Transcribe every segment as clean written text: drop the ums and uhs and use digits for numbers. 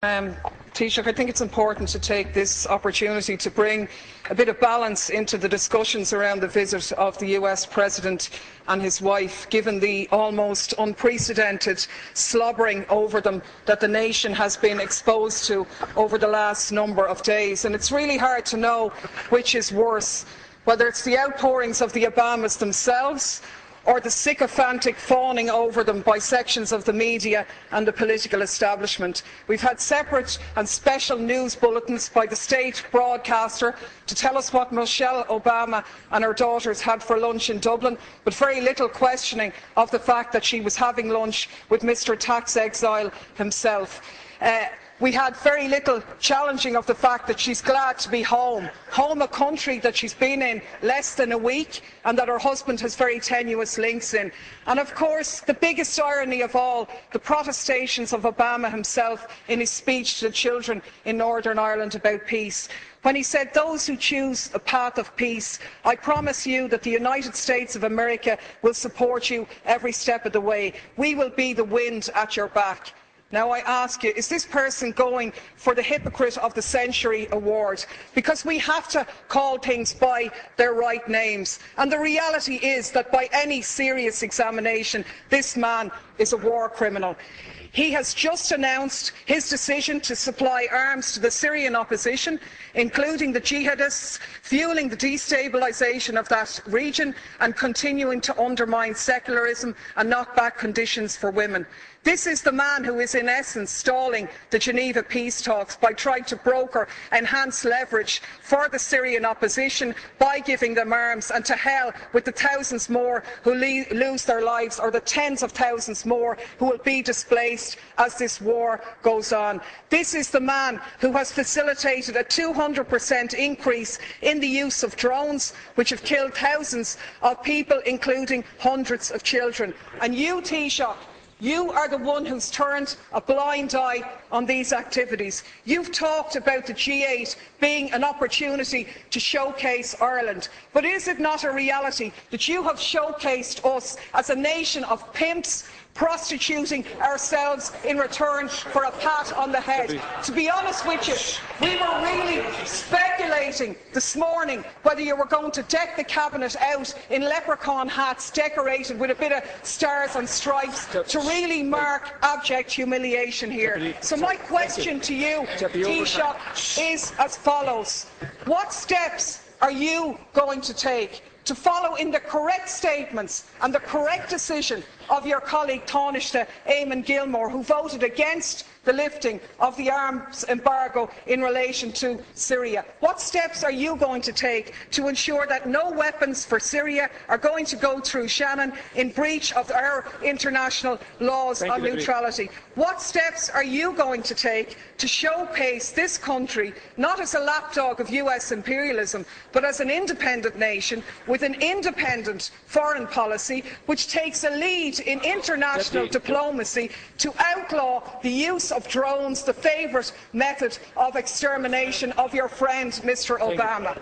Taoiseach, I think it's important to take this opportunity to bring a bit of balance into the discussions around the visit of the US President and his wife, given the almost unprecedented slobbering over them that the nation has been exposed to over the last number of days. And it's really hard to know which is worse, whether it's the outpourings of the Obamas themselves or the sycophantic fawning over them by sections of the media and the political establishment. We've had separate and special news bulletins by the state broadcaster to tell us what Michelle Obama and her daughters had for lunch in Dublin, but very little questioning of the fact that she was having lunch with Mr. Tax Exile himself. We had very little challenging of the fact that she's glad to be home, a country that she's been in less than a week and that her husband has very tenuous links in. And of course, the biggest irony of all, the protestations of Obama himself in his speech to the children in Northern Ireland about peace, when he said, "Those who choose a path of peace, I promise you that the United States of America will support you every step of the way. We will be the wind at your back." Now I ask you, is this person going for the Hypocrite of the Century award? Because we have to call things by their right names. And the reality is that by any serious examination, this man is a war criminal. He has just announced his decision to supply arms to the Syrian opposition, including the jihadists, fuelling the destabilisation of that region and continuing to undermine secularism and knock back conditions for women. This is the man who is in essence stalling the Geneva peace talks by trying to broker enhanced leverage for the Syrian opposition by giving them arms, and to hell with the thousands more who lose their lives, or the tens of thousands more who will be displaced as this war goes on. This is the man who has facilitated a 200% increase in the use of drones, which have killed thousands of people, including hundreds of children. And you, Taoiseach, you are the one who's turned a blind eye on these activities. You've talked about the G8 being an opportunity to showcase Ireland. But is it not a reality that you have showcased us as a nation of pimps, prostituting ourselves in return for a pat on the head? To be honest with you, we were really speculating this morning whether you were going to deck the cabinet out in leprechaun hats decorated with a bit of stars and stripes to really mark abject humiliation here. So my question to you, Taoiseach, is as follows. What steps are you going to take to follow in the correct statements and the correct decision of your colleague Taoiseach Eamon Gilmore, who voted against the lifting of the arms embargo in relation to Syria? What steps are you going to take to ensure that no weapons for Syria are going to go through Shannon in breach of our international laws on neutrality? What steps are you going to take to showcase this country not as a lapdog of US imperialism, but as an independent nation with an independent foreign policy which takes a lead in international diplomacy to outlaw the use of drones, the favourite method of extermination of your friend Mr Obama?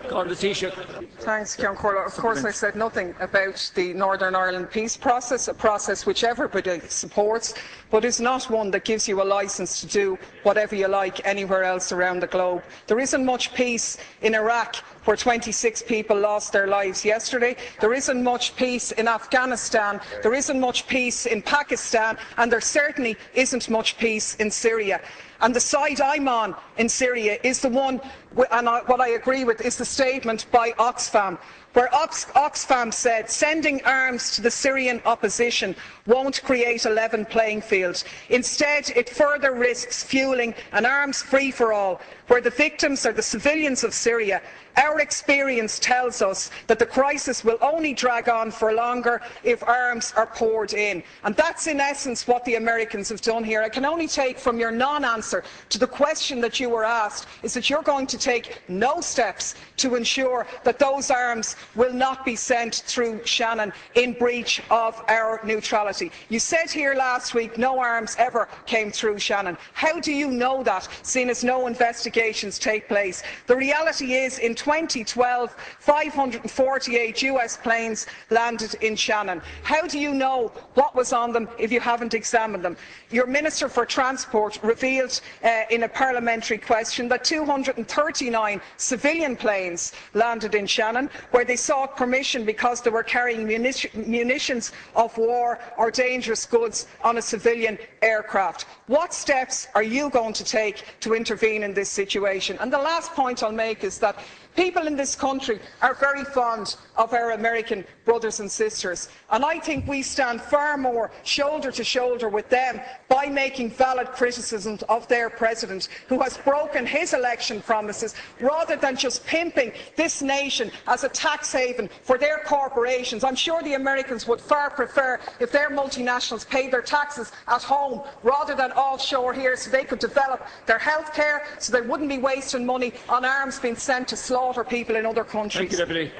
Thanks, Ceann Comhairle. Of course I said nothing about the Northern Ireland peace process, a process which everybody supports, but is not one that gives you a licence to do whatever you like anywhere else around the globe. There isn't much peace in Iraq, where 26 people lost their lives yesterday. There isn't much peace in Afghanistan. There isn't much peace in Pakistan, and there certainly isn't much peace in Syria. And the side I'm on in Syria is the one, and what I agree with is the statement by Oxfam, where Oxfam said sending arms to the Syrian opposition won't create a level playing field. Instead, it further risks fuelling an arms free-for-all, where the victims are the civilians of Syria. Our experience tells us that the crisis will only drag on for longer if arms are poured in. And that's in essence what the Americans have done here. I can only take from your non-answer to the question that you were asked is that you're going to take no steps to ensure that those arms will not be sent through Shannon in breach of our neutrality. You said here last week no arms ever came through Shannon. How do you know that, seeing as no investigations take place? The reality is, in 2012, 548 US planes landed in Shannon. How do you know what was on them if you haven't examined them? Your Minister for Transport revealed told in a parliamentary question that 239 civilian planes landed in Shannon, where they sought permission because they were carrying munitions of war or dangerous goods on a civilian aircraft. What steps are you going to take to intervene in this situation? And the last point I'll make is that people in this country are very fond of our American brothers and sisters, and I think we stand far more shoulder to shoulder with them by making valid criticisms of their president, who has broken his election promises, rather than just pimping this nation as a tax haven for their corporations. I'm sure the Americans would far prefer if their multinationals paid their taxes at home rather than offshore here, so they could develop their health care, so they wouldn't be wasting money on arms being sent to slaughter people in other countries. Thank you, Deputy.